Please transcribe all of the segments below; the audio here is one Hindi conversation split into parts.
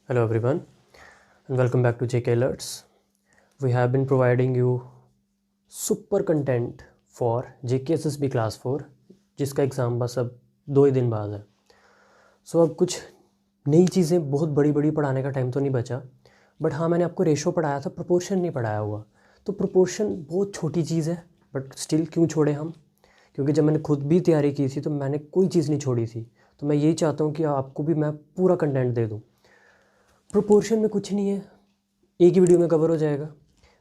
Hello everyone and welcome back to JK Alerts. We have been providing you super content for JK SSB Class 4 जिसका एग्ज़ाम बस अब 2 ही दिन बाद है। अब कुछ नई चीज़ें बहुत बड़ी बड़ी पढ़ाने का टाइम तो नहीं बचा, बट हाँ मैंने आपको रेशो पढ़ाया था, प्रोपोर्शन नहीं पढ़ाया हुआ। तो प्रोपोर्शन बहुत छोटी चीज़ है, बट स्टिल क्यों छोड़े हम, क्योंकि जब मैंने खुद भी तैयारी की थी तो मैंने कोई चीज़ नहीं छोड़ी थी। तो मैं यही चाहता हूँ कि आपको भी मैं पूरा कंटेंट दे दूँ। प्रोपोर्शन में कुछ नहीं है, एक ही वीडियो में कवर हो जाएगा।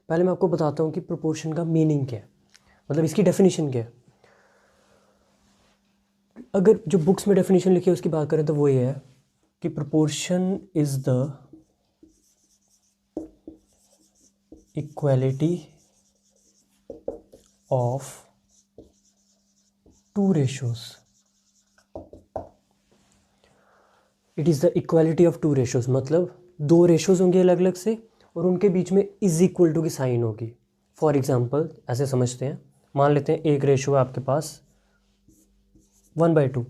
पहले मैं आपको बताता हूँ कि प्रोपोर्शन का मीनिंग क्या है, मतलब इसकी डेफिनेशन क्या है। अगर जो बुक्स में डेफिनेशन लिखी है उसकी बात करें तो वो ये है कि proportion is the equality of two ratios. It is the equality of two ratios, मतलब दो रेशोज होंगे अलग अलग से और उनके बीच में इज इक्वल टू की साइन होगी। फॉर एग्जांपल ऐसे समझते हैं, मान लेते हैं एक रेशो है आपके पास 1/2,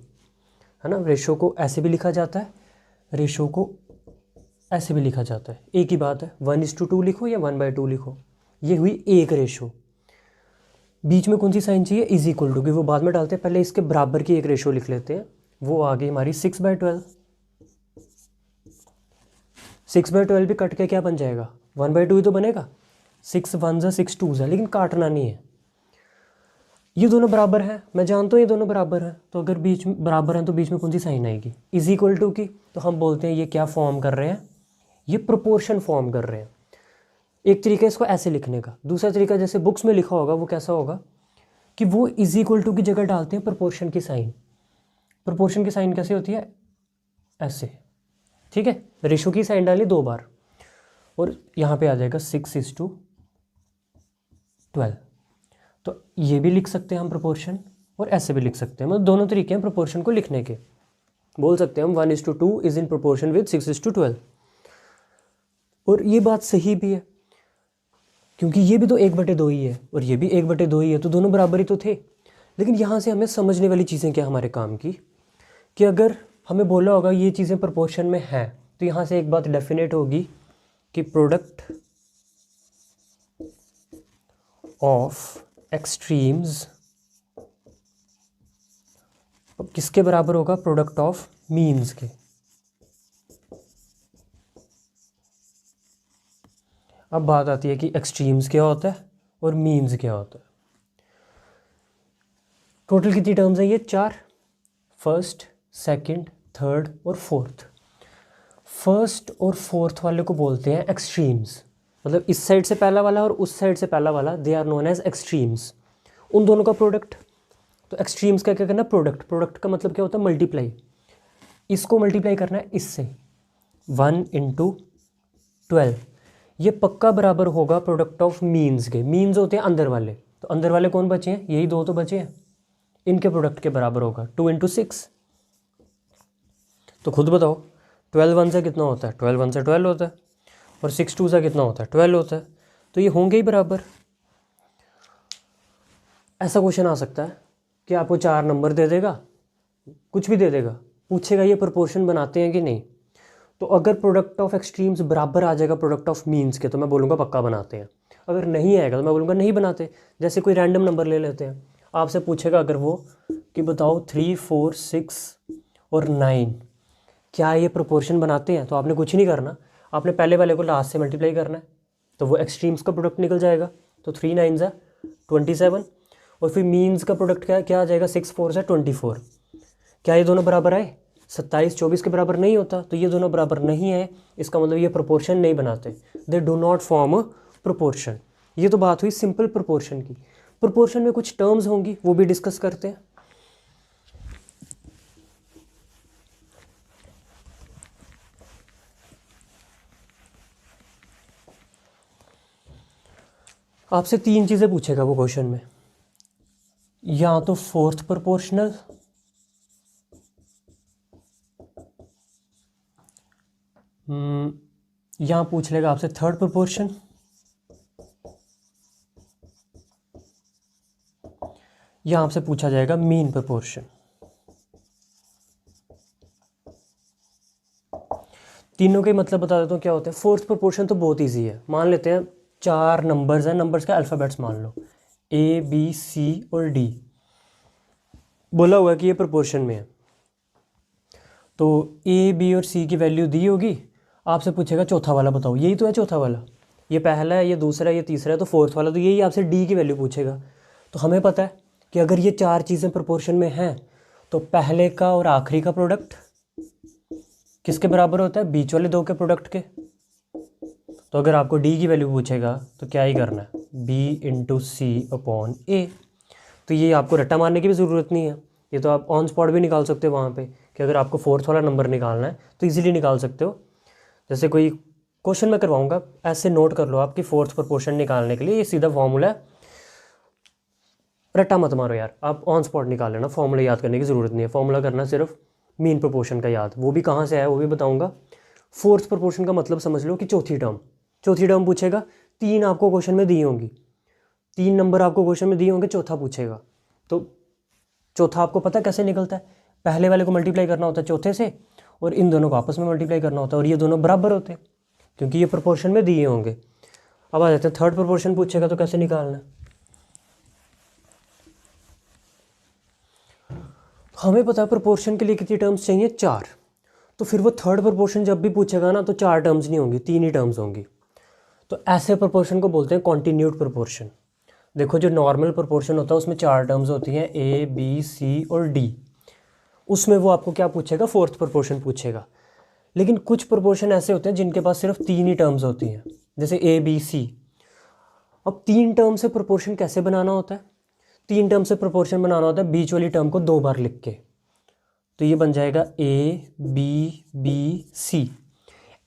है ना। रेशो को ऐसे भी लिखा जाता है, रेशो को ऐसे भी लिखा जाता है, एक ही बात है। 1:2 लिखो या 1/2 लिखो, ये हुई एक रेशो। बीच में कौन सी साइन चाहिए, इज इक्वल टू की, वो बाद में डालते हैं। पहले इसके बराबर की एक रेशो लिख लेते हैं, वो आ गई हमारी 6/12। 6/12 भी कट के क्या बन जाएगा, 1/2 ही तो बनेगा। 6 1 6 2 लेकिन काटना नहीं है। ये दोनों बराबर हैं, मैं जानता हूँ ये दोनों बराबर हैं, तो अगर बीच में बराबर हैं तो बीच में कौन सी साइन आएगी, इज इक्वल टू की। तो हम बोलते हैं ये क्या फॉर्म कर रहे हैं, ये प्रोपोर्शन फॉर्म कर रहे हैं। एक तरीका इसको ऐसे लिखने का, दूसरा तरीका जैसे बुक्स में लिखा होगा वो कैसा होगा कि वो इज इक्वल टू की जगह डालते हैं प्रोपोर्शन की साइन। प्रोपोर्शन की साइन कैसे होती है, ऐसे, ठीक है। रेशो की साइन डाली 2 बार और यहाँ पे आ जाएगा 6:12। तो ये भी लिख सकते हैं हम प्रोपोर्शन, और ऐसे भी लिख सकते हैं, मतलब दोनों तरीके हैं प्रोपोर्शन को लिखने के। बोल सकते हैं हम 1:2 इज इन प्रोपोर्शन विद 6:12। और ये बात सही भी है, क्योंकि ये भी तो 1/2 ही है और ये भी 1/2 ही है, तो दोनों बराबर ही तो थे। लेकिन यहाँ से हमें समझने वाली चीज़ें क्या हमारे काम की, कि अगर हमें बोला होगा ये चीज़ें प्रोपोर्शन में हैं, तो यहाँ से एक बात डेफिनेट होगी कि प्रोडक्ट ऑफ एक्सट्रीम्स किसके बराबर होगा, प्रोडक्ट ऑफ मीन्स के। अब बात आती है कि एक्सट्रीम्स क्या होता है और मीन्स क्या होता है। टोटल कितनी टर्म्स हैं ये, 4। फर्स्ट, सेकंड, थर्ड और फोर्थ। फर्स्ट और फोर्थ वाले को बोलते हैं एक्सट्रीम्स, मतलब इस साइड से पहला वाला और उस साइड से पहला वाला, they are known as extremes. उन दोनों का प्रोडक्ट। तो एक्सट्रीम्स का क्या करना, प्रोडक्ट। प्रोडक्ट का मतलब क्या होता है, मल्टीप्लाई। इसको मल्टीप्लाई करना है इससे, 1 × 12। ये पक्का बराबर होगा प्रोडक्ट ऑफ मीन्स के। मीन्स होते हैं अंदर वाले, तो अंदर वाले कौन बचे हैं, यही दो तो बचे हैं, इनके प्रोडक्ट के बराबर होगा 2 × 6। तो खुद बताओ, 12 1 से कितना होता है, 12 1 से 12 होता है, और 6 2 से कितना होता है, 12 होता है। तो ये होंगे ही बराबर। ऐसा क्वेश्चन आ सकता है कि आपको 4 नंबर दे देगा, कुछ भी दे देगा, पूछेगा ये प्रोपोर्शन बनाते हैं कि नहीं। तो अगर प्रोडक्ट ऑफ एक्सट्रीम्स बराबर आ जाएगा प्रोडक्ट ऑफ मीन्स के, तो मैं बोलूँगा पक्का बनाते हैं। अगर नहीं आएगा तो मैं बोलूँगा नहीं बनाते। जैसे कोई रैंडम नंबर ले लेते हैं, आपसे पूछेगा अगर वो कि बताओ 3 4 6 और 9 क्या ये प्रोपोर्शन बनाते हैं, तो आपने कुछ नहीं करना, आपने पहले वाले को लास्ट से मल्टीप्लाई करना है, तो वो एक्सट्रीम्स का प्रोडक्ट निकल जाएगा। तो 3 9 ज़ा 27, और फिर मीन्स का प्रोडक्ट क्या आ जाएगा, 6 4 ज़ा 24। क्या ये दोनों बराबर आए, 27 24 के बराबर नहीं होता, तो ये दोनों बराबर नहीं है, इसका मतलब ये प्रोपोर्शन नहीं बनाते, they do not form proportion. ये तो बात हुई सिंपल प्रोपोर्शन की। प्रोपोर्शन में कुछ टर्म्स होंगी, वो भी डिस्कस करते हैं। आपसे 3 चीज़ें पूछेगा वो क्वेश्चन में, या तो फोर्थ प्रोपोर्शनल, यहाँ पूछ लेगा आपसे थर्ड प्रोपोर्शन, या आपसे पूछा जाएगा मीन प्रोपोर्शन। तीनों के मतलब बता देता हूँ क्या होता है। फोर्थ प्रोपोर्शन तो बहुत ईजी है। मान लेते हैं 4 नंबर्स हैं, नंबर्स के अल्फ़ाबेट्स मान लो A B C और D। बोला हुआ है कि ये प्रोपोर्शन में है, तो A B और C की वैल्यू दी होगी। आपसे पूछेगा चौथा वाला बताओ, यही तो है चौथा वाला, ये पहला है, ये दूसरा है, ये तीसरा है, तो फोर्थ वाला तो यही आपसे D की वैल्यू पूछेगा। तो हमें पता है कि अगर ये 4 चीज़ें प्रोपोर्शन में हैं तो पहले का और आखिरी का प्रोडक्ट किसके बराबर होता है, बीच वाले दो के प्रोडक्ट के। तो अगर आपको D की वैल्यू पूछेगा तो क्या ही करना है, B इंटू सी अपॉन ए। तो ये आपको रट्टा मारने की भी ज़रूरत नहीं है, ये तो आप ऑन स्पॉट भी निकाल सकते हो वहाँ पे, कि अगर आपको फोर्थ वाला नंबर निकालना है तो इजीली निकाल सकते हो। जैसे कोई क्वेश्चन मैं करवाऊँगा, ऐसे नोट कर लो आपकी फोर्थ प्रोपोर्शन निकालने के लिए ये सीधा फॉर्मूला है, रट्टा मत मारो यार, आप ऑन स्पॉट निकाल लेना, फॉर्मूला याद करने की ज़रूरत नहीं है। फॉर्मूला करना सिर्फ मीन प्रोपोर्शन का याद, वो भी कहाँ से है वो भी बताऊँगा। फोर्थ प्रोपोर्शन का मतलब समझ लो कि चौथी टर्म पूछेगा। 3 आपको क्वेश्चन में दी होंगी, 3 नंबर आपको क्वेश्चन में दिए होंगे, चौथा पूछेगा। तो चौथा आपको पता कैसे निकलता है, पहले वाले को मल्टीप्लाई करना होता है चौथे से और इन दोनों को आपस में मल्टीप्लाई करना होता है, और ये दोनों बराबर होते हैं क्योंकि ये प्रोपोर्शन में दिए होंगे। अब आ जाते हैं थर्ड प्रोपोर्शन पूछेगा तो कैसे निकालना है। हमें पता है प्रोपोर्शन के लिए कितनी टर्म्स चाहिए, 4। तो फिर वो थर्ड प्रोपोर्शन जब भी पूछेगा ना तो 4 टर्म्स नहीं होंगी, 3 ही टर्म्स होंगी। तो ऐसे प्रोपोर्शन को बोलते हैं कॉन्टिन्यूड प्रोपोर्शन। देखो जो नॉर्मल प्रोपोर्शन होता है उसमें 4 टर्म्स होती हैं, A B C और D। उसमें वो आपको क्या पूछेगा, फोर्थ प्रोपोर्शन पूछेगा। लेकिन कुछ प्रोपोर्शन ऐसे होते हैं जिनके पास सिर्फ 3 ही टर्म्स होती हैं, जैसे A B C। अब 3 टर्म से प्रोपोर्शन कैसे बनाना होता है, 3 टर्म से प्रोपोर्शन बनाना होता है बीच वाली टर्म को 2 बार लिख के। तो ये बन जाएगा A B B C।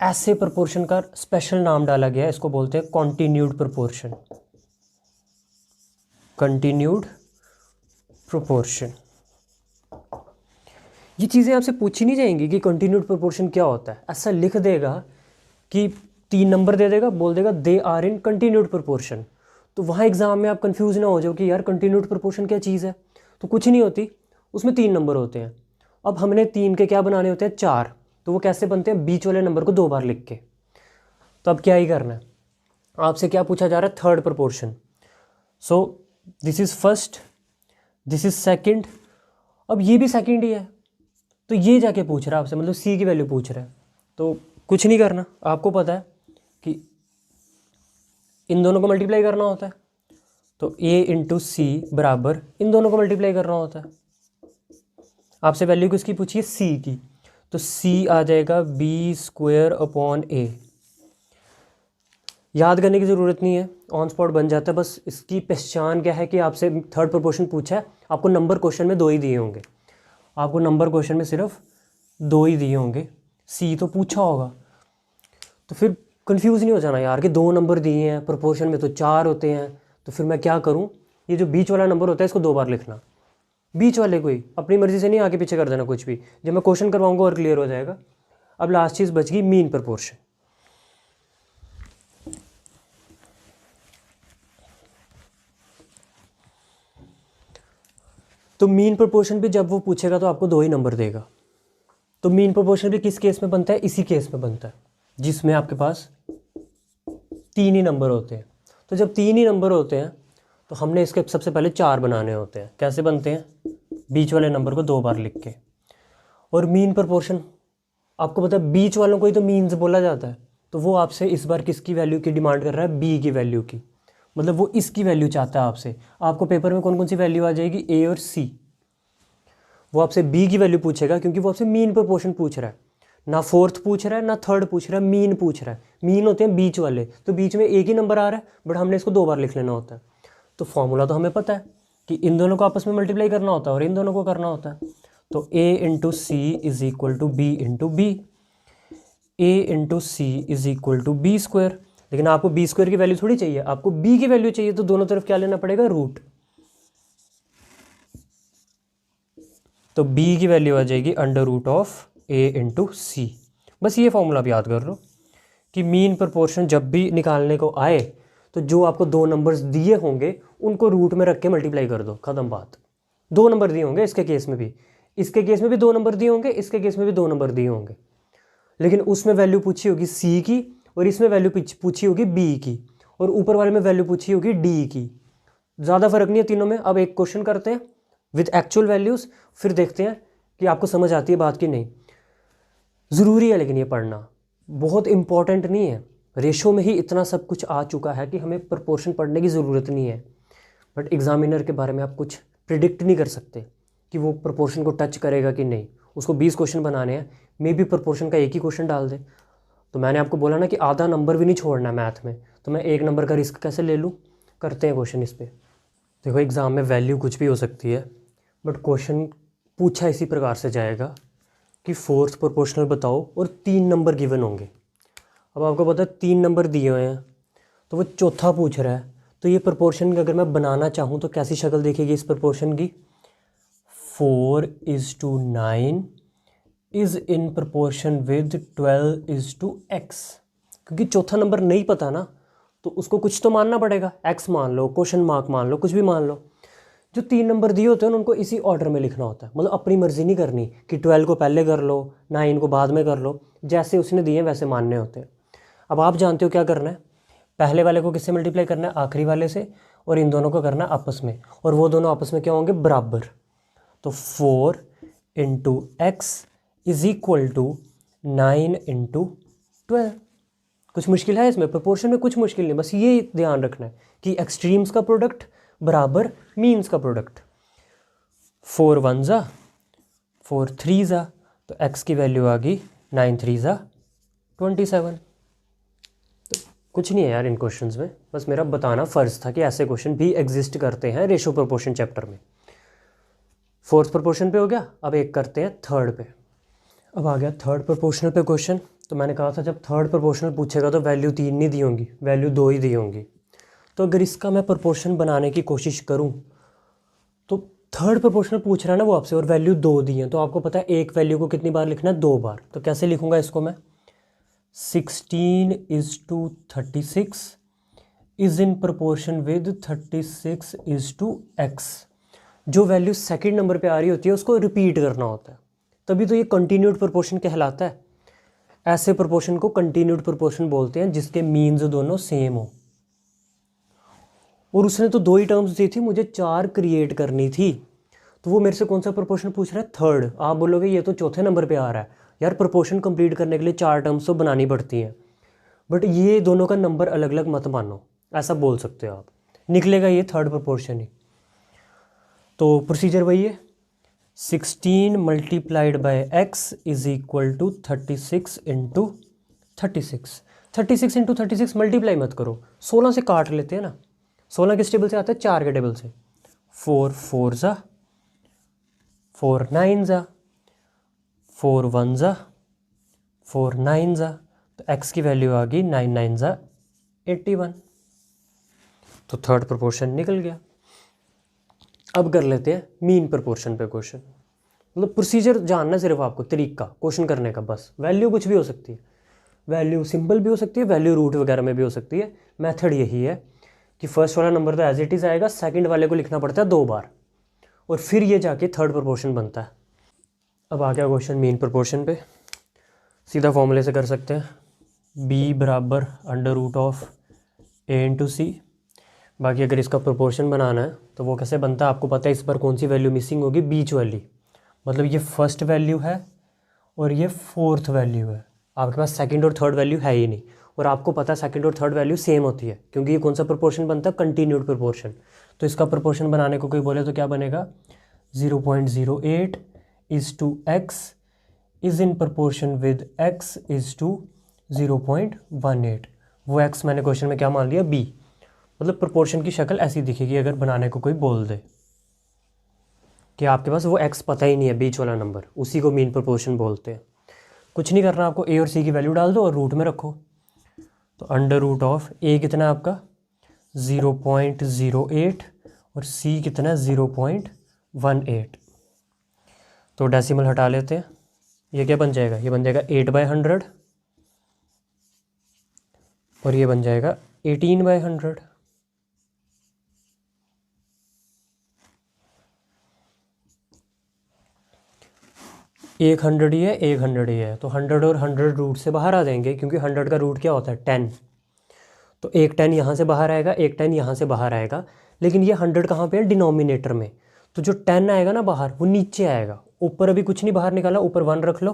ऐसे प्रोपोर्शन का स्पेशल नाम डाला गया है, इसको बोलते हैं कॉन्टिन्यूड प्रोपोर्शन, कंटिन्यूड प्रोपोर्शन। ये चीज़ें आपसे पूछी नहीं जाएंगी कि कंटिन्यूड प्रोपोर्शन क्या होता है, ऐसा लिख देगा कि 3 नंबर दे देगा, बोल देगा they are in continued proportion. तो वहाँ एग्जाम में आप कंफ्यूज ना हो जाओ कि यार कंटिन्यूड प्रोपोर्शन क्या चीज़ है, तो कुछ नहीं होती, उसमें 3 नंबर होते हैं। अब हमने 3 के क्या बनाने होते हैं, 4। तो वो कैसे बनते हैं, बीच वाले नंबर को 2 बार लिख के। तो अब क्या ही करना है, आपसे क्या पूछा जा रहा है, third proportion. So this is first, this is second, अब ये भी सेकंड ही है, तो ये जाके पूछ रहा है आपसे, मतलब सी की वैल्यू पूछ रहा है। तो कुछ नहीं करना, आपको पता है कि इन दोनों को मल्टीप्लाई करना होता है, तो A इंटू सी बराबर इन दोनों को मल्टीप्लाई करना होता है। आपसे वैल्यू किसकी पूछी है, C की, तो C आ जाएगा B स्क्वायर अपॉन A। याद करने की ज़रूरत नहीं है, ऑन स्पॉट बन जाता है। बस इसकी पहचान क्या है कि आपसे थर्ड प्रोपोर्शन पूछा है, आपको नंबर क्वेश्चन में 2 ही दिए होंगे, आपको नंबर क्वेश्चन में सिर्फ 2 ही दिए होंगे, सी तो पूछा होगा। तो फिर कंफ्यूज नहीं हो जाना यार कि 2 नंबर दिए हैं, प्रोपोर्शन में तो 4 होते हैं, तो फिर मैं क्या करूं, ये जो बीच वाला नंबर होता है इसको 2 बार लिखना, बीच वाले को ही, अपनी मर्जी से नहीं आगे पीछे कर देना कुछ भी। जब मैं क्वेश्चन करवाऊंगा और क्लियर हो जाएगा। अब लास्ट चीज़ बच गई मीन प्रोपोर्शन। तो मीन प्रोपोर्शन भी जब वो पूछेगा तो आपको 2 ही नंबर देगा। तो मीन प्रोपोर्शन भी किस केस में बनता है, इसी केस में बनता है जिसमें आपके पास 3 ही नंबर होते हैं। तो जब 3 ही नंबर होते हैं तो हमने इसके सबसे पहले 4 बनाने होते हैं। कैसे बनते हैं, बीच वाले नंबर को 2 बार लिख के। और मीन प्रोपोर्शन आपको पता है, बीच वालों को ही तो मीन्स बोला जाता है। तो वो आपसे इस बार किसकी वैल्यू की डिमांड कर रहा है, बी की वैल्यू की, मतलब वो इसकी वैल्यू चाहता है आपसे। आपको पेपर में कौन कौन सी वैल्यू आ जाएगी, ए और सी। वो आपसे बी की वैल्यू पूछेगा क्योंकि वो आपसे मीन प्रोपोर्शन पूछ रहा है, ना फोर्थ पूछ रहा है ना थर्ड पूछ रहा है, मीन पूछ रहा है। मीन होते हैं बीच वाले, तो बीच में एक ही नंबर आ रहा है बट हमने इसको 2 बार लिख लेना होता है। तो फॉर्मूला तो हमें पता है कि इन दोनों को आपस में मल्टीप्लाई करना होता है और इन दोनों को करना होता है। तो a into c is equal to b into b, a into c is equal to b square. लेकिन आपको बी स्क्वायर की वैल्यू थोड़ी चाहिए, आपको बी की वैल्यू चाहिए, तो दोनों तरफ क्या लेना पड़ेगा, रूट। तो b की वैल्यू आ जाएगी under root of a into c. बस ये फॉर्मूला आप याद कर लो कि मीन प्रोपोर्शन जब भी निकालने को आए तो जो आपको 2 नंबर्स दिए होंगे उनको रूट में रख के मल्टीप्लाई कर दो, ख़त्म बात। 2 नंबर दिए होंगे इसके केस में भी, इसके केस में भी 2 नंबर दिए होंगे, इसके केस में भी 2 नंबर दिए होंगे। लेकिन उसमें वैल्यू पूछी होगी सी की और इसमें वैल्यू पूछी होगी बी की और ऊपर वाले में वैल्यू पूछी होगी डी की। ज़्यादा फर्क नहीं है तीनों में। अब एक क्वेश्चन करते हैं विद एक्चुअल वैल्यूज़, फिर देखते हैं कि आपको समझ आती है बात कि नहीं। ज़रूरी है लेकिन ये पढ़ना बहुत इंपॉर्टेंट नहीं है। रेशो में ही इतना सब कुछ आ चुका है कि हमें प्रोपोर्शन पढ़ने की ज़रूरत नहीं है। बट एग्जामिनर के बारे में आप कुछ प्रिडिक्ट नहीं कर सकते कि वो प्रोपोर्शन को टच करेगा कि नहीं। उसको 20 क्वेश्चन बनाने हैं, मे बी प्रोपोर्शन का एक ही क्वेश्चन डाल दे। तो मैंने आपको बोला ना कि आधा नंबर भी नहीं छोड़ना है मैथ में, तो मैं 1 नंबर का रिस्क कैसे ले लूँ। करते हैं क्वेश्चन इस पर। देखो एग्ज़ाम में वैल्यू कुछ भी हो सकती है, बट क्वेश्चन पूछा इसी प्रकार से जाएगा कि फोर्थ प्रोपोर्शनल बताओ और 3 नंबर गिवन होंगे। अब आपको पता है 3 नंबर दिए हुए हैं, तो वो चौथा पूछ रहा है। तो ये प्रोपोर्शन अगर मैं बनाना चाहूँ तो कैसी शक्ल दिखेगी इस प्रोपोर्शन की। 4:9 is in proportion with 12:x। क्योंकि चौथा नंबर नहीं पता ना, तो उसको कुछ तो मानना पड़ेगा। x मान लो, क्वेश्चन मार्क मान लो, कुछ भी मान लो। जो 3 नंबर दिए होते हैं उनको इसी ऑर्डर में लिखना होता है। मतलब अपनी मर्जी नहीं करनी कि 12 को पहले कर लो, 9 को बाद में कर लो। जैसे उसने दिए वैसे मानने होते हैं। अब आप जानते हो क्या करना है। पहले वाले को किससे मल्टीप्लाई करना है, आखिरी वाले से, और इन दोनों को करना है आपस में, और वो दोनों आपस में क्या होंगे, बराबर। तो 4 × x इज इक्वल टू 9 × 12। कुछ मुश्किल है इसमें, प्रोपोर्शन में कुछ मुश्किल नहीं, बस ये ध्यान रखना है कि एक्सट्रीम्स का प्रोडक्ट बराबर मीन्स का प्रोडक्ट। 4 1 ज़ा 4 3 ज़ा, तो x की वैल्यू आ गई 9 3 ज़ा 27। तो कुछ नहीं है यार इन क्वेश्चंस में, बस मेरा बताना फ़र्ज़ था कि ऐसे क्वेश्चन भी एग्जिस्ट करते हैं रेशो प्रोपोर्शन चैप्टर में। फोर्थ प्रोपोर्शन पे हो गया, अब एक करते हैं थर्ड पे। अब आ गया थर्ड प्रोपोर्शनल पे क्वेश्चन। तो मैंने कहा था जब थर्ड प्रोपोर्शनल पूछेगा तो वैल्यू 3 नहीं दी होंगी, वैल्यू 2 ही दी होंगी। तो अगर इसका मैं प्रोपोर्शन बनाने की कोशिश करूं तो थर्ड प्रोपोर्शनल पूछ रहा है ना वो आपसे, और वैल्यू 2 दी है, तो आपको पता है एक वैल्यू को कितनी बार लिखना है, 2 बार। तो कैसे लिखूंगा इसको मैं, 16:36 is in proportion with 36:x। जो वैल्यू सेकंड नंबर पे आ रही होती है उसको रिपीट करना होता है, तभी तो ये कंटिन्यूड प्रोपोर्शन कहलाता है। ऐसे प्रोपोर्शन को कंटिन्यूड प्रोपोर्शन बोलते हैं जिसके मीन्स दोनों सेम हो। और उसने तो 2 ही टर्म्स दी थी, मुझे 4 क्रिएट करनी थी, तो वो मेरे से कौन सा प्रोपोर्शन पूछ रहा है, थर्ड। आप बोलोगे ये तो चौथे नंबर पे आ रहा है। यार प्रोपोर्शन कंप्लीट करने के लिए 4 टर्म्स तो बनानी पड़ती हैं, बट ये दोनों का नंबर अलग अलग मत मानो, ऐसा बोल सकते हो आप। निकलेगा ये थर्ड प्रोपोर्शन ही। तो प्रोसीजर वही है, 16 multiplied by x is equal to 36 × 36। 36 × 36 multiply मत करो, 16 से काट लेते हैं ना। 16 किस टेबल से आता है, 4 के टेबल से। 4 4 ज़ा 4 9 ज़ा 4 1 ज़ा 4 9 ज़ा, तो x की वैल्यू आ गई 9 9 ज़ा 81। तो थर्ड प्रोपोर्शन निकल गया। अब कर लेते हैं मीन प्रोपोर्शन पे क्वेश्चन। मतलब प्रोसीजर जानना सिर्फ आपको, तरीका क्वेश्चन करने का बस। वैल्यू कुछ भी हो सकती है, वैल्यू सिंपल भी हो सकती है, वैल्यू रूट वगैरह में भी हो सकती है। मेथड यही है कि फर्स्ट वाला नंबर तो एज इट इज़ आएगा, सेकंड वाले को लिखना पड़ता है 2 बार, और फिर ये जाके थर्ड प्रोपोर्शन बनता है। अब आ गया क्वेश्चन मीन प्रोपोर्शन पे। सीधा फॉर्मूले से कर सकते हैं, b बराबर √ऑफ a × c। बाकी अगर इसका प्रोपोर्शन बनाना है तो वो कैसे बनता है आपको पता है। इस पर कौन सी वैल्यू मिसिंग होगी, बीच वाली। मतलब ये फर्स्ट वैल्यू है और ये फोर्थ वैल्यू है, आपके पास सेकंड और थर्ड वैल्यू है ही नहीं। और आपको पता है सेकंड और थर्ड वैल्यू सेम होती है, क्योंकि ये कौन सा प्रोपोर्शन बनता है, कंटिन्यूड प्रोपोर्शन। तो इसका प्रोपोर्शन बनाने को कोई बोले तो क्या बनेगा, 0.08 (x) is in proportion with x is to 0.18। वो x मैंने क्वेश्चन में क्या मान लिया, b। मतलब प्रोपोर्शन की शक्ल ऐसी दिखेगी अगर बनाने को कोई बोल दे कि आपके पास वो x पता ही नहीं है, बीच वाला नंबर, उसी को मीन प्रोपोर्शन बोलते हैं। कुछ नहीं करना आपको, a और c की वैल्यू डाल दो और रूट में रखो। तो √ऑफ a कितना है आपका 0.08 और c कितना है 0.18। तो डेसिमल हटा लेते हैं, ये क्या बन जाएगा, ये बन जाएगा 8/100 और ये बन जाएगा 18/100। एक 100 ही है, एक 100 ही है, तो 100 और 100 रूट से बाहर आ जाएंगे, क्योंकि 100 का रूट क्या होता है 10। तो एक 10 यहाँ से बाहर आएगा, एक 10 यहाँ से बाहर आएगा, लेकिन ये 100 कहाँ पे है, डिनोमिनेटर में। तो जो 10 आएगा ना बाहर, वो नीचे आएगा, ऊपर अभी कुछ नहीं बाहर निकाला, ऊपर 1 रख लो।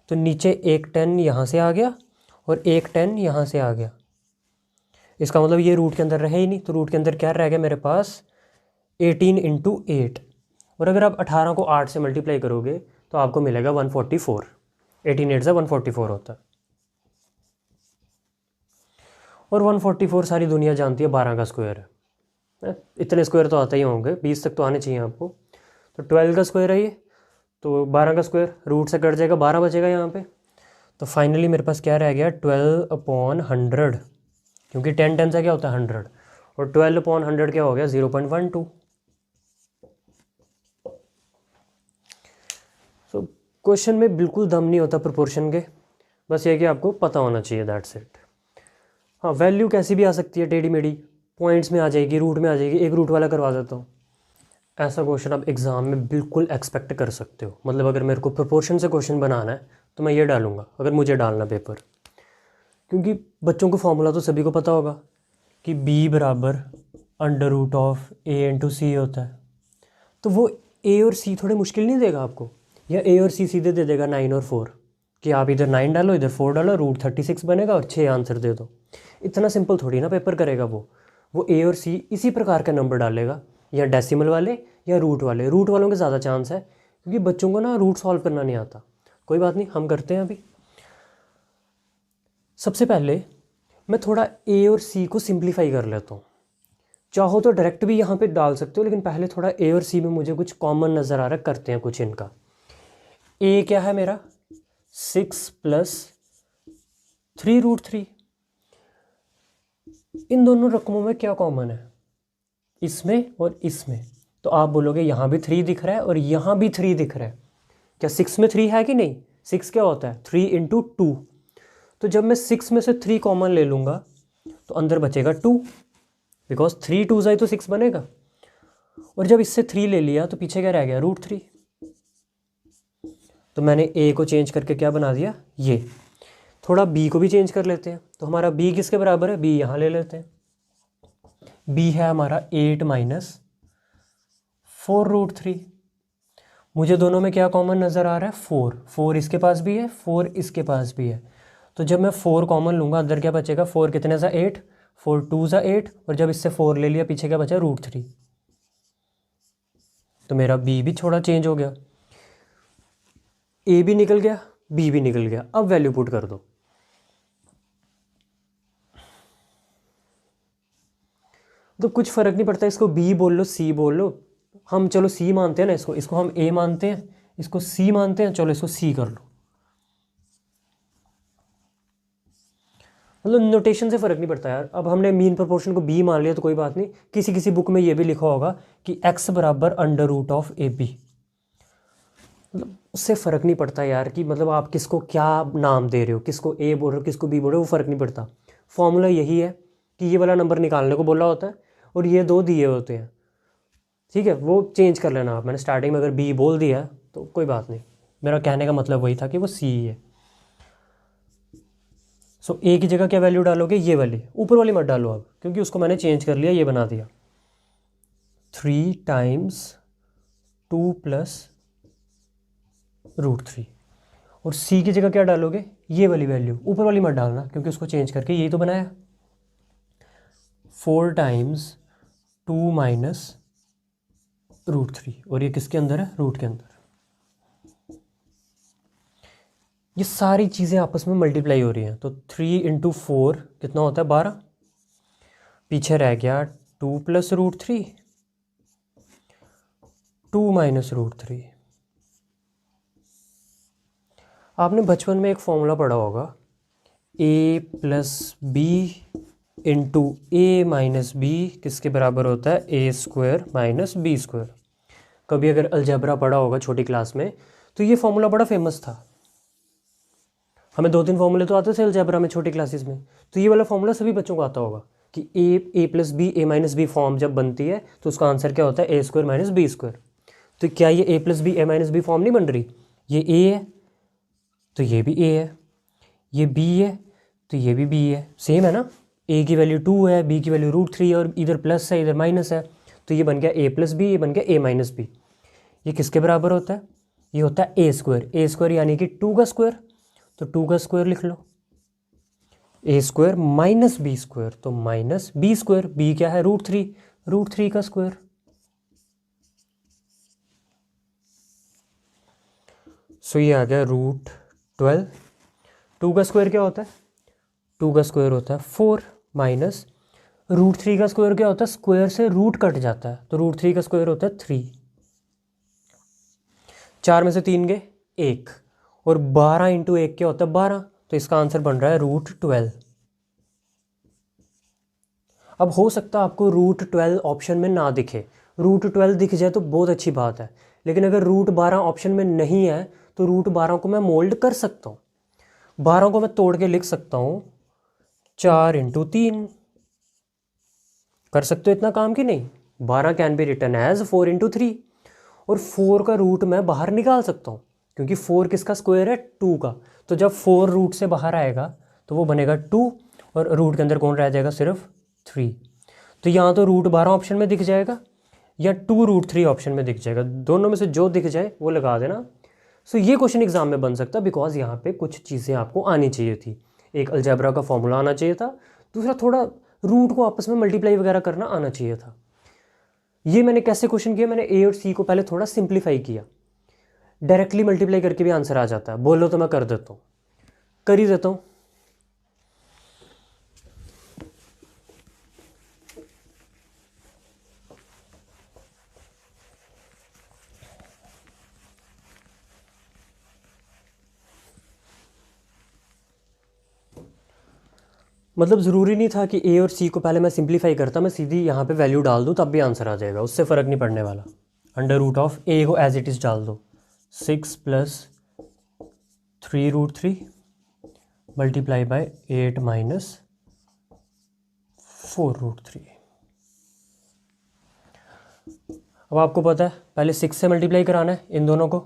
तो नीचे एक 10 यहाँ से आ गया और एक 10 यहाँ से आ गया। इसका मतलब ये रूट के अंदर रहे ही नहीं, तो रूट के अंदर क्या रह गया मेरे पास 18 × 8। और अगर आप 18 को 8 से मल्टीप्लाई करोगे तो आपको मिलेगा 144। 18 8 से 144 होता है। और 144 सारी दुनिया जानती है 12 का स्क्वायर है। इतने स्क्वायर तो आते ही होंगे, 20 तक तो आने चाहिए आपको। तो 12 का स्क्वायर है ये, तो 12 का स्क्वायर रूट से कट जाएगा, 12 बचेगा यहाँ पे। तो फाइनली मेरे पास क्या रह गया 12/100, क्योंकि 10 10 से क्या होता है 100, और 12/100 क्या हो गया 0.12। सो क्वेश्चन में बिल्कुल दम नहीं होता प्रोपोर्शन के, बस ये कि आपको पता होना चाहिए, दैट्स इट। हाँ, वैल्यू कैसी भी आ सकती है, टेढ़ी मेढ़ी, पॉइंट्स में आ जाएगी, रूट में आ जाएगी, एक रूट वाला करवा देता हूँ। ऐसा क्वेश्चन आप एग्ज़ाम में बिल्कुल एक्सपेक्ट कर सकते हो। मतलब अगर मेरे को प्रोपोर्शन से क्वेश्चन बनाना है तो मैं ये डालूंगा, अगर मुझे डालना पेपर, क्योंकि बच्चों को फॉर्मूला तो सभी को पता होगा कि b बराबर √a/c होता है। तो वो a और c थोड़े मुश्किल नहीं देगा आपको, या a और c सीधे दे देगा 9 और 4, कि आप इधर 9 डालो इधर 4 डालो, √36 बनेगा और 6 आंसर दे दो। इतना सिंपल थोड़ी ना पेपर करेगा वो a और c इसी प्रकार का नंबर डालेगा, या डेसिमल वाले या रूट वाले। रूट वालों के ज़्यादा चांस है, क्योंकि बच्चों को ना रूट सॉल्व करना नहीं आता। कोई बात नहीं, हम करते हैं अभी। सबसे पहले मैं थोड़ा a और c को सिंप्लीफाई कर लेता हूँ। चाहो तो डायरेक्ट भी यहाँ पे डाल सकते हो, लेकिन पहले थोड़ा a और c में मुझे कुछ कॉमन नज़र आ रहा है, करते हैं कुछ इनका। a क्या है मेरा 6 + 3√3। इन दोनों रकमों में क्या कॉमन है, इसमें और इसमें। तो आप बोलोगे यहाँ भी 3 दिख रहा है और यहाँ भी 3 दिख रहा है, क्या 6 में 3 है कि नहीं? 6 क्या होता है 3 × 2। तो जब मैं 6 में से 3 कॉमन ले लूँगा तो अंदर बचेगा 2, बिकॉज 3 2 जाए तो 6 बनेगा। और जब इससे 3 ले लिया तो पीछे क्या रह गया √3। तो मैंने a को चेंज करके क्या बना दिया ये। थोड़ा b को भी चेंज कर लेते हैं, तो हमारा b किसके बराबर है, b यहाँ ले लेते हैं। b है हमारा 8 - 4√3। मुझे दोनों में क्या कॉमन नज़र आ रहा है 4। 4 इसके पास भी है, 4 इसके पास भी है। तो जब मैं 4 कॉमन लूँगा अंदर क्या बचेगा, 4 कितने सा 8, 4 2 सा 8, और जब इससे 4 ले लिया पीछे क्या बचा √3। तो मेरा b भी थोड़ा चेंज हो गया, a भी निकल गया, b भी निकल गया। अब वैल्यू पुट कर दो। तो कुछ फ़र्क नहीं पड़ता, इसको b बोल लो c बोल लो, हम चलो c मानते हैं ना, इसको हम a मानते हैं, इसको c मानते हैं, चलो इसको c कर लो। मतलब नोटेशन से फ़र्क नहीं पड़ता यार। अब हमने मीन प्रोपोर्शन को b मान लिया तो कोई बात नहीं, किसी किसी बुक में ये भी लिखा होगा कि x बराबर √ab। मतलब उससे फ़र्क नहीं पड़ता यार कि मतलब आप किसको क्या नाम दे रहे हो, किसको a बोल रहे हो किसको b बोल रहे हो, वो फ़र्क नहीं पड़ता। फॉर्मूला यही है कि ये वाला नंबर निकालने को बोला होता है और ये दो दिए होते हैं, ठीक है। वो चेंज कर लेना आप, मैंने स्टार्टिंग में अगर b बोल दिया तो कोई बात नहीं, मेरा कहने का मतलब वही था कि वो c है। सो a की जगह क्या वैल्यू डालोगे, ये वाली, ऊपर वाली मत डालो अब, क्योंकि उसको मैंने चेंज कर लिया, ये बना दिया 3 × 2 + √3। और c की जगह क्या डालोगे, ये वाली वैल्यू, ऊपर वाली मत डालना क्योंकि उसको चेंज करके यही तो बनाया 4 × 2 - √3। और ये किसके अंदर है, रूट के अंदर। ये सारी चीज़ें आपस में मल्टीप्लाई हो रही हैं, तो 3 × 4 कितना होता है 12, पीछे रह गया 2 + √3, 2 - √3। आपने बचपन में एक फॉर्मूला पढ़ा होगा a + b × a - b किसके बराबर होता है a² - b²। कभी अगर अलजेब्रा पढ़ा होगा छोटी क्लास में तो ये फॉर्मूला बड़ा फेमस था। हमें 2-3 फॉर्मूले तो आते थे अलजेब्रा में छोटी क्लासेस में, तो ये वाला फॉर्मूला सभी बच्चों को आता होगा कि a + b a - b form जब बनती है तो उसका आंसर क्या होता है a² - b²। तो क्या ये a + b a - b form नहीं बन रही, ये ए है तो ये भी ए है, ये बी है तो ये भी बी है, सेम है ना। ए की वैल्यू 2 है, बी की वैल्यू √3 है, और इधर प्लस है इधर माइनस है, तो ये बन गया ए प्लस बी, ये बन गया ए माइनस बी। ये किसके बराबर होता है? ये होता है ए स्क्वायर। ए स्क्वायर यानी कि 2 का स्क्वायर, तो 2 का स्क्वायर लिख लो। ए स्क्वायर माइनस बी स्क्वायर, तो माइनस बी स्क्वायर। बी क्या है? √3, √3 का स्क्वायर। सो ये आ गया √12। 2 का स्क्वायर क्या होता है? 2 का स्क्वायर होता है 4, माइनस √3 का स्क्वायर क्या होता है? स्क्वायर से रूट कट जाता है, तो √3 का स्क्वायर होता है 3। 4 में से 3 गए 1, और 12 इंटू 1 क्या होता है? 12, तो इसका आंसर बन रहा है √12। अब हो सकता है आपको √12 ऑप्शन में ना दिखे, √12 दिख जाए तो बहुत अच्छी बात है, लेकिन अगर √12 ऑप्शन में नहीं है तो √12 को मैं मोल्ड कर सकता हूँ। 12 को मैं तोड़ के लिख सकता हूँ 4 इंटू 3। कर सकते हो इतना काम कि नहीं? 12 can be written as 4 into 3, और 4 का रूट मैं बाहर निकाल सकता हूँ, क्योंकि 4 किसका स्क्वायर है? 2 का। तो जब 4 रूट से बाहर आएगा तो वो बनेगा 2, और रूट के अंदर कौन रह जाएगा? सिर्फ 3। तो यहाँ तो √12 ऑप्शन में दिख जाएगा या 2 √3 ऑप्शन में दिख जाएगा, दोनों में से जो दिख जाए वो लगा देना। सो ये क्वेश्चन एग्जाम में बन सकता है, बिकॉज यहाँ पे कुछ चीज़ें आपको आनी चाहिए थी। एक अलजेब्रा का फॉर्मूला आना चाहिए था, दूसरा थोड़ा रूट को आपस में मल्टीप्लाई वगैरह करना आना चाहिए था। ये मैंने कैसे क्वेश्चन किया? मैंने ए और सी को पहले थोड़ा सिंप्लीफाई किया, डायरेक्टली मल्टीप्लाई करके भी आंसर आ जाता है। बोलो तो मैं कर देता हूँ, कर ही देता हूँ। मतलब ज़रूरी नहीं था कि ए और सी को पहले मैं सिंप्लीफाई करता, मैं सीधी यहाँ पे वैल्यू डाल दूँ तब भी आंसर आ जाएगा, उससे फ़र्क नहीं पड़ने वाला। अंडर रूट ऑफ ए को एज इट इज़ डाल दो, 6 + 3√3 मल्टीप्लाई बाय 8 माइनस 4√3। अब आपको पता है पहले 6 से मल्टीप्लाई कराना है इन दोनों को,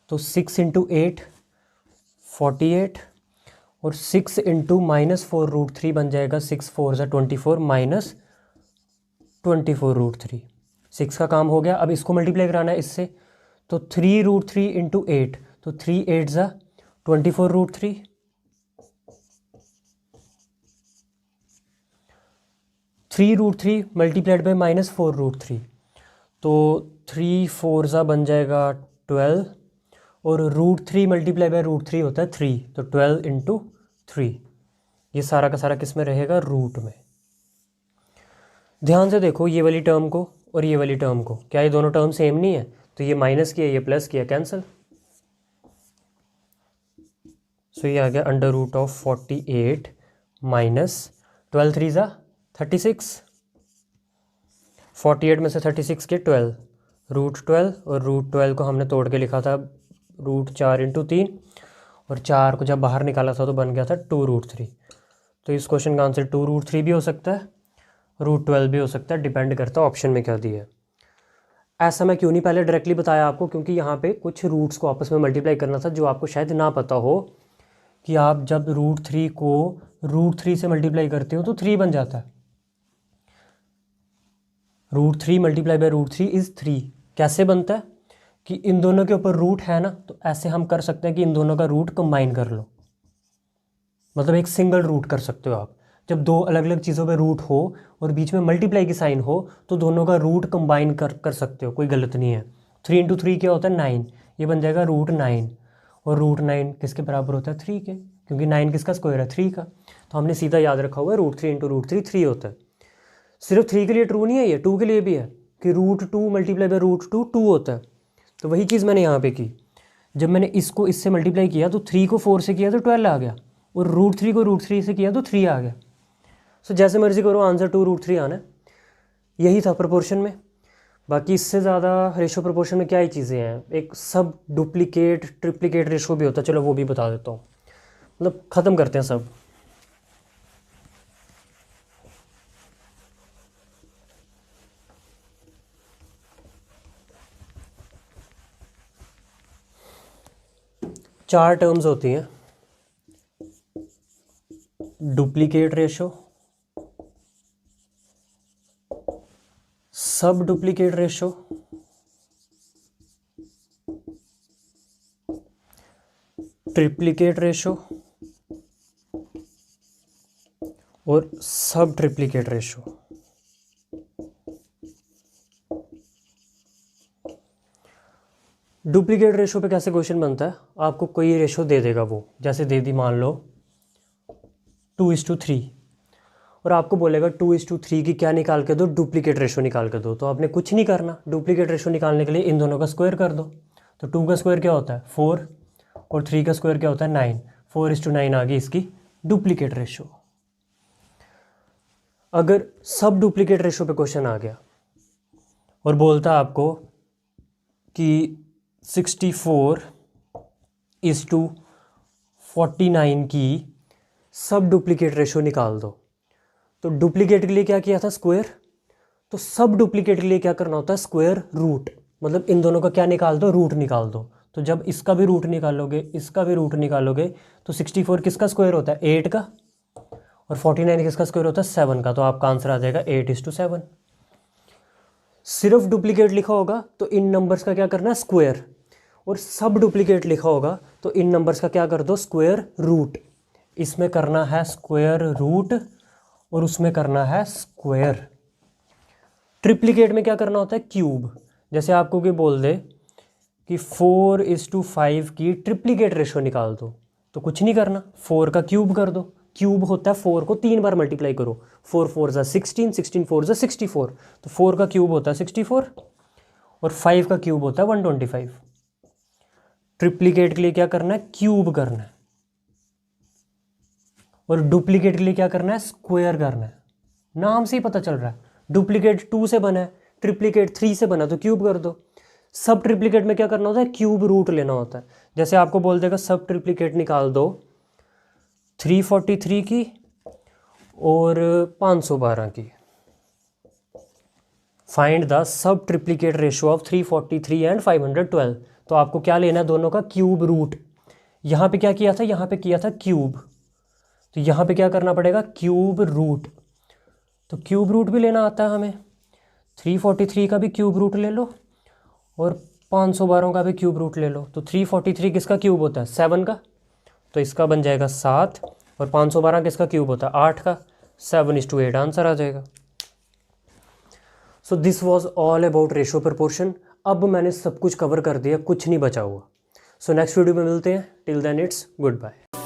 तो 6 इंटू 8 48, और 6 इंटू -4√3 बन जाएगा 6 4 ज़ा 24 माइनस 24√3। 6 का काम हो गया। अब इसको मल्टीप्लाई कराना है इससे, तो 3√3 इंटू 8, तो 3 8 ज़ा 24√3, 3√3 मल्टीप्लाइड बाई -4√3, तो 3 4 ज़ा बन जाएगा 12, और √3 मल्टीप्लाई बाई √3 होता है 3, तो 12 इंटू 3। ये सारा का सारा किस में रहेगा? रूट में। ध्यान से देखो ये वाली टर्म को और ये वाली टर्म को, क्या ये दोनों टर्म सेम नहीं है? तो ये माइनस किया, ये प्लस किया, कैंसिल। सो ये आ गया अंडर रूट ऑफ 48 माइनस 12 3 ज़ा 36, 48 में से 36 के 12, √12, और √12 को हमने तोड़ के लिखा था √4 इंटू 3, और 4 को जब बाहर निकाला था तो बन गया था 2√3। तो इस क्वेश्चन का आंसर 2√3 भी हो सकता है, √12 भी हो सकता है, डिपेंड करता है ऑप्शन में क्या दिया है। ऐसा मैं क्यों नहीं पहले डायरेक्टली बताया आपको? क्योंकि यहाँ पे कुछ रूट्स को आपस में मल्टीप्लाई करना था जो आपको शायद ना पता हो, कि आप जब √3 को √3 से मल्टीप्लाई करते हो तो 3 बन जाता है। √3 मल्टीप्लाई बाई √3 इज़ 3। कैसे बनता है? कि इन दोनों के ऊपर रूट है ना, तो ऐसे हम कर सकते हैं कि इन दोनों का रूट कंबाइन कर लो, मतलब एक सिंगल रूट कर सकते हो आप। जब दो अलग अलग चीज़ों पे रूट हो और बीच में मल्टीप्लाई की साइन हो तो दोनों का रूट कंबाइन कर सकते हो, कोई गलत नहीं है। 3 इंटू 3 क्या होता है? 9, ये बन जाएगा √9, और √9 किसके बराबर होता है? 3 के, क्योंकि 9 किसका स्क्वायर है? 3 का। तो हमने सीधा याद रखा हुआ है √3 इंटू √3 3 होता है। सिर्फ 3 के लिए ट्रू नहीं है, ये 2 के लिए भी है, कि √2 मल्टीप्लाई बाई √2 2 होता है। तो वही चीज़ मैंने यहाँ पे की, जब मैंने इसको इससे मल्टीप्लाई किया तो 3 को 4 से किया तो 12 आ गया, और √3 को √3 से किया तो 3 आ गया। सो जैसे मर्जी करो, आंसर 2√3 आना है। यही था प्रोपोर्शन में। बाकी इससे ज़्यादा रेशो प्रोपोर्शन में क्या ही चीज़ें हैं, एक सब डुप्लीकेट ट्रिप्लीकेट रेशो भी होता है, चलो वो भी बता देता हूँ। मतलब ख़त्म करते हैं सब। 4 टर्म्स होती हैं, डुप्लीकेट रेशो, सब डुप्लीकेट रेशो, ट्रिप्लीकेट रेशो और सब ट्रिप्लीकेट रेशो। डुप्लीकेट रेशो पे कैसे क्वेश्चन बनता है, आपको कोई रेशो दे देगा वो, जैसे दे दी मान लो 2:3 और आपको बोलेगा 2:3 की क्या निकाल के दो, डुप्लीकेट रेशो निकाल के दो। तो आपने कुछ नहीं करना, डुप्लीकेट रेशो निकालने के लिए इन दोनों का स्क्वायर कर दो। तो 2 का स्क्वायर क्या होता है 4 और 3 का स्क्वायर क्या होता है 9, 4:9 आ गई इसकी डुप्लीकेट रेशो। अगर सब डुप्लीकेट रेशो पे क्वेश्चन आ गया और बोलता आपको कि 64:49 की सब डुप्लीकेट रेशो निकाल दो, तो डुप्लीकेट के लिए क्या किया था स्क्वायर, तो सब डुप्लीकेट के लिए क्या करना होता है स्क्वायर रूट, मतलब इन दोनों का क्या निकाल दो, रूट निकाल दो। तो जब इसका भी रूट निकालोगे, इसका भी रूट निकालोगे, तो 64 किसका स्क्वायर होता है 8 का, और 49 किसका स्क्वायर होता है 7 का। तो आपका आंसर आ जाएगा 8:7। सिर्फ डुप्लीकेट लिखा होगा तो इन नंबर्स का क्या करना है स्क्वायर, और सब डुप्लीकेट लिखा होगा तो इन नंबर्स का क्या कर दो स्क्वायर रूट। इसमें करना है स्क्वायर रूट और उसमें करना है स्क्वायर। ट्रिप्लीकेट में क्या करना होता है क्यूब। जैसे आपको कोई बोल दे कि 4:5 की ट्रिप्लीकेट रेशो निकाल दो, तो कुछ नहीं करना, 4 का क्यूब कर दो। क्यूब होता है 4 को 3 बार मल्टीप्लाई करो, 4 4 ज़ा 16, 16 4 ज़ा 64, तो 4 का क्यूब होता है 64 और 5 का क्यूब होता है 125। ट्रिप्लीकेट के लिए क्या करना है क्यूब करना है, और डुप्लीकेट के लिए क्या करना है स्क्वायर करना है। नाम से ही पता चल रहा है, डुप्लीकेट 2 से बना है, ट्रिप्लीकेट 3 से बना, तो क्यूब कर दो। सब ट्रिप्लीकेट में क्या करना होता है क्यूब रूट लेना होता है। जैसे आपको बोल देगा सब ट्रिप्लीकेट निकाल दो 343 की और 512 की, find the sub triplicate ratio of 343 and 512। तो आपको क्या लेना है दोनों का क्यूब रूट। यहाँ पे क्या किया था, यहाँ पे किया था क्यूब, तो यहाँ पे क्या करना पड़ेगा क्यूब रूट। तो क्यूब रूट भी लेना आता है हमें, 343 का भी क्यूब रूट ले लो और 512 का भी क्यूब रूट ले लो। तो 343 किसका क्यूब होता है 7 का, तो इसका बन जाएगा 7, और 512 किसका क्यूब होता है 8 का, 7:8 आंसर आ जाएगा। So this was all about ratio proportion. अब मैंने सब कुछ कवर कर दिया, कुछ नहीं बचा हुआ। सो नेक्स्ट वीडियो में मिलते हैं, till then it's good bye.